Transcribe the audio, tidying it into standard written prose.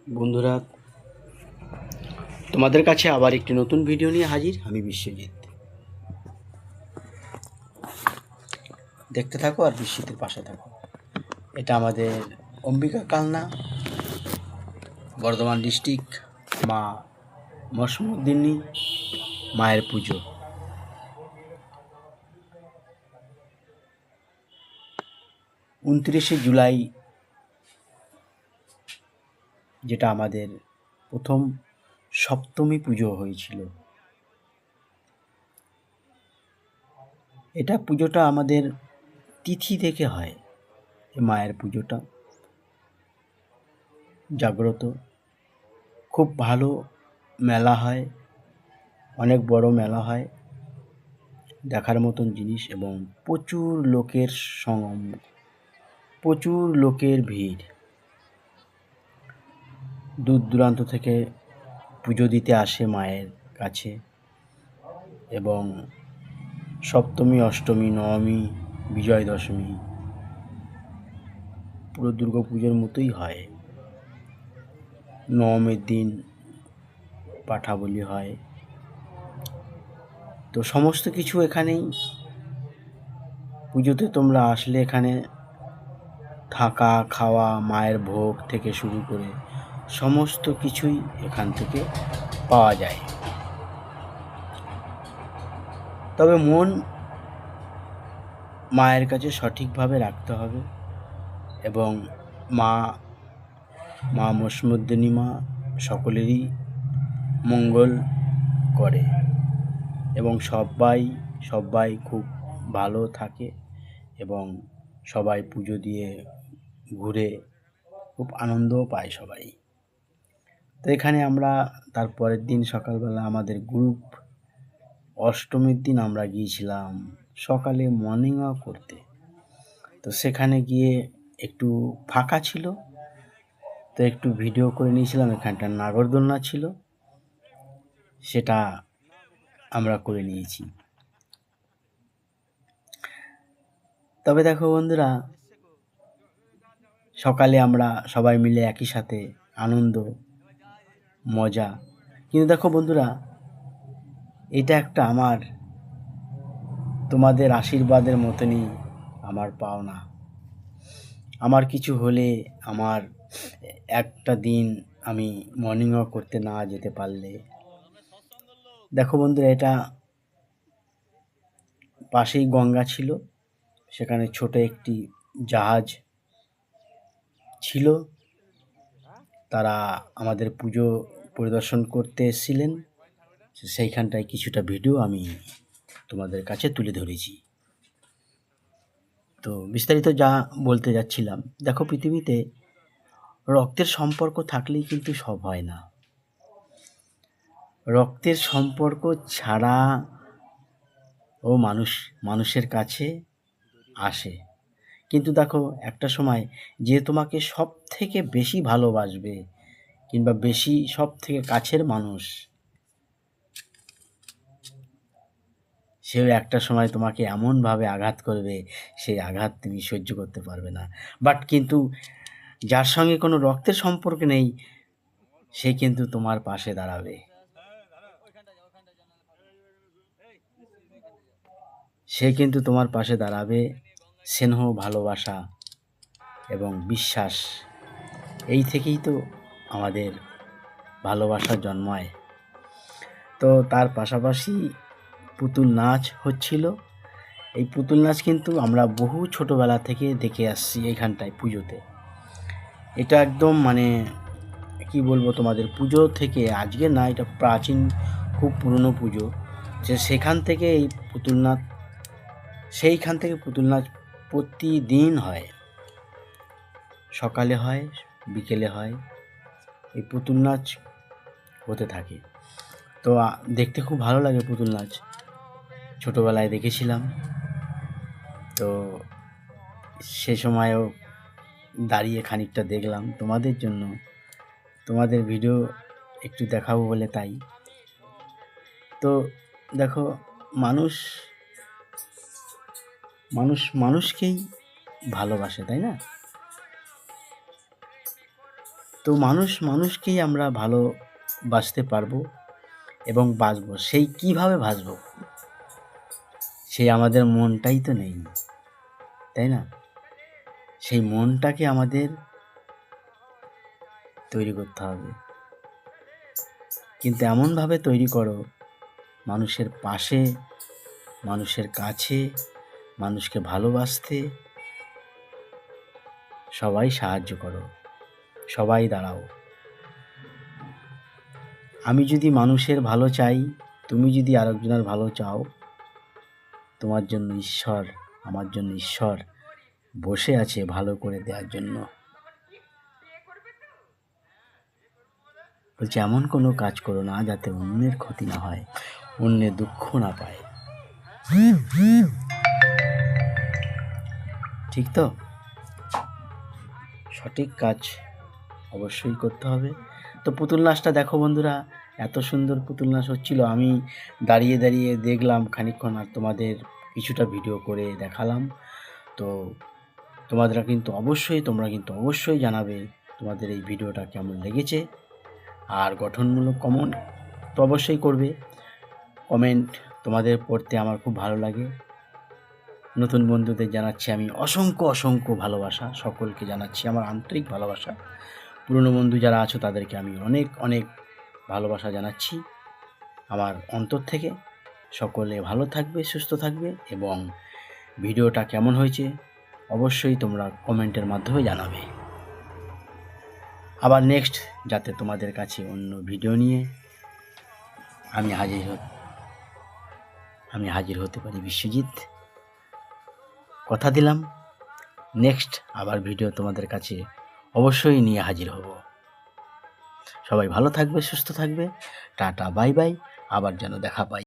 বন্ধুরা, তোমাদের কাছে আবার একটি নতুন ভিডিও নিয়ে হাজির। আমি বিশ্বজিৎ। দেখতে থাকো আর বিশ্বজিতের পাশে থাকো। এটা আমাদের অম্বিকা কালনা, বর্ধমান ডিস্ট্রিক্ট, মা মসমুদ্দিনী মায়ের পুজো। 29শে জুলাই যেটা আমাদের প্রথম সপ্তমী পুজো হয়েছিল। এটা পুজোটা আমাদের তিথি থেকে হয়। মায়ের পুজোটা জাগ্রত, খুব ভালো মেলা হয়, অনেক বড় মেলা হয়, দেখার মতন জিনিস, এবং প্রচুর লোকের সমাগম, প্রচুর লোকের ভিড়। দূর দূরান্ত থেকে পুজো দিতে আসে মায়ের কাছে, এবং সপ্তমী, অষ্টমী, নবমী, বিজয় দশমী পুরো দুর্গা পুজোর মতোই হয়। নবমীর দিন পাঠা বলি হয়। তো সমস্ত কিছু এখানেই, পুজোতে তোমরা আসলে এখানে থাকা, খাওয়া, মায়ের ভোগ থেকে শুরু করে সমস্ত কিছুই এখান থেকে পাওয়া যায়। তবে মন মায়ের কাছে সঠিকভাবে রাখতে হবে, এবং মা মসমুদ্দিনী মা সকলেরই মঙ্গল করে, এবং সবাই খুব ভালো থাকে, এবং সবাই পুজো দিয়ে ঘুরে খুব আনন্দও পায় সবাই। তো এখানে আমরা তারপরের দিন সকালবেলা আমাদের গ্রুপ, অষ্টমীর দিন আমরা গিয়েছিলাম সকালে মর্নিং ওয়াক করতে। তো সেখানে গিয়ে একটু ফাঁকা ছিল, তো একটু ভিডিও করে নিয়েছিলাম। এখানটা নাগরদোলনা ছিল, সেটা আমরা করে নিয়েছি। তবে দেখো বন্ধুরা, সকালে আমরা সবাই মিলে একই সাথে আনন্দ মজা। কিন্তু দেখো বন্ধুরা, এটা একটা আমার তোমাদের আশীর্বাদের মতনই আমার পাওনা। আমার কিছু হলে, আমার একটা দিন আমি মর্নিং ওয়াক করতে না যেতে পারলে, দেখো বন্ধুরা, এটা পাশেই গঙ্গা ছিল, সেখানে ছোট একটি জাহাজ ছিল। তারা আমাদের পুজো পরিদর্শন করতে এসেছিলেন। সেইখানটায় কিছুটা ভিডিও আমি তোমাদের কাছে তুলে ধরেছি। তো বিস্তারিত যা বলতে যাচ্ছিলাম, দেখো পৃথিবীতে রক্তের সম্পর্ক থাকলেই কিন্তু সব হয় না। রক্তের সম্পর্ক ছাড়া ও মানুষের কাছে আসে। কিন্তু দেখো, একটা সময় যে তোমাকে সব থেকে বেশি ভালোবাসবে, কিংবা বেশি সব থেকে কাছের মানুষ, সেও একটা সময় তোমাকে এমনভাবে আঘাত করবে, সেই আঘাত তুমি সহ্য করতে পারবে না। বাট কিন্তু যার সঙ্গে কোনো রক্তের সম্পর্ক নেই, সে কিন্তু তোমার পাশে দাঁড়াবে। সে কিন্তু তোমার পাশে দাঁড়াবে। স্নেহ, ভালোবাসা এবং বিশ্বাস, এই থেকেই তো আমাদের ভালোবাসা জন্মায়। তো তার পাশাপাশি পুতুল নাচ হচ্ছিল। এই পুতুল নাচ কিন্তু আমরা বহু ছোটোবেলা থেকে দেখে আসছি এইখানটায় পুজোতে। এটা একদম কি বলবো তোমাদের, পুজো থেকে আজকে না, এটা প্রাচীন, খুব পুরনো পুজো। যে সেখান থেকে এই পুতুল নাচ, সেইখান থেকে পুতুল নাচ প্রতিদিন হয়, সকালে হয়, বিকেলে হয়, এই পুতুল নাচ হতে থাকে। তো দেখতে খুব ভালো লাগে পুতুল নাচ, ছোটোবেলায় দেখেছিলাম। তো সে সময়ও দাঁড়িয়ে খানিকটা দেখলাম তোমাদের জন্য, তোমাদের ভিডিও একটু দেখাবো বলে। তাই তো দেখো, মানুষকেই ভালোবাসে, তাই না? তো মানুষকেই আমরা ভালোবাসতে পারবো এবং বাসবো। সেই কিভাবে বাসবো? সেই আমাদের মনটাই তো নেই, তাই না? সেই মনটাকে আমাদের তৈরি করতে হবে, কিন্তু এমনভাবে তৈরি করো মানুষের পাশে, মানুষের কাছে, মানুষকে ভালোবাসতে সবাই সাহায্য করো, সবাই দাঁড়াও। আমি যদি মানুষের ভালো চাই, তুমি যদি আরেকজনের ভালো চাও, তোমার জন্য ঈশ্বর, আমার জন্য ঈশ্বর বসে আছে ভালো করে দেওয়ার জন্য। বলছে এমন কোনো কাজ করো না যাতে অন্যের ক্ষতি না হয়, অন্যের দুঃখ না পায়। ঠিক তো? সঠিক কাজ অবশ্যই করতে হবে। তো পুতুল নাচটা দেখো বন্ধুরা, এত সুন্দর পুতুল নাচ হচ্ছিল। আমি দাঁড়িয়ে দাঁড়িয়ে দেখলাম খানিকক্ষণ, আর তোমাদের কিছুটা ভিডিও করে দেখালাম। তো তোমরা কিন্তু অবশ্যই জানাবে তোমাদের এই ভিডিওটা কেমন লেগেছে। আর গঠনমূলক কমেন্ট তো অবশ্যই করবে। কমেন্ট তোমাদের পড়তে আমার খুব ভালো লাগে। নতুন বন্ধুদের জানাচ্ছি আমি অসংখ্য ভালোবাসা, সকলকে জানাচ্ছি আমার আন্তরিক ভালোবাসা। পুরনো বন্ধু যারা আছো তাদেরকে আমি অনেক ভালোবাসা জানাচ্ছি আমার অন্তর থেকে। সকলে ভালো থাকবে, সুস্থ থাকবে, এবং ভিডিওটা কেমন হয়েছে অবশ্যই তোমরা কমেন্টের মাধ্যমে জানাবে। আবার নেক্সট যাতে তোমাদের কাছে অন্য ভিডিও নিয়ে আমি হাজির হতে পারি। বিশ্বজিৎ কথা দিলাম, নেক্সট আবার ভিডিও তোমাদের কাছে অবশ্যই নিয়ে হাজির হব। সবাই ভালো থাকবে, সুস্থ থাকবে। Tata, bye bye. আবার যেন দেখা পাই।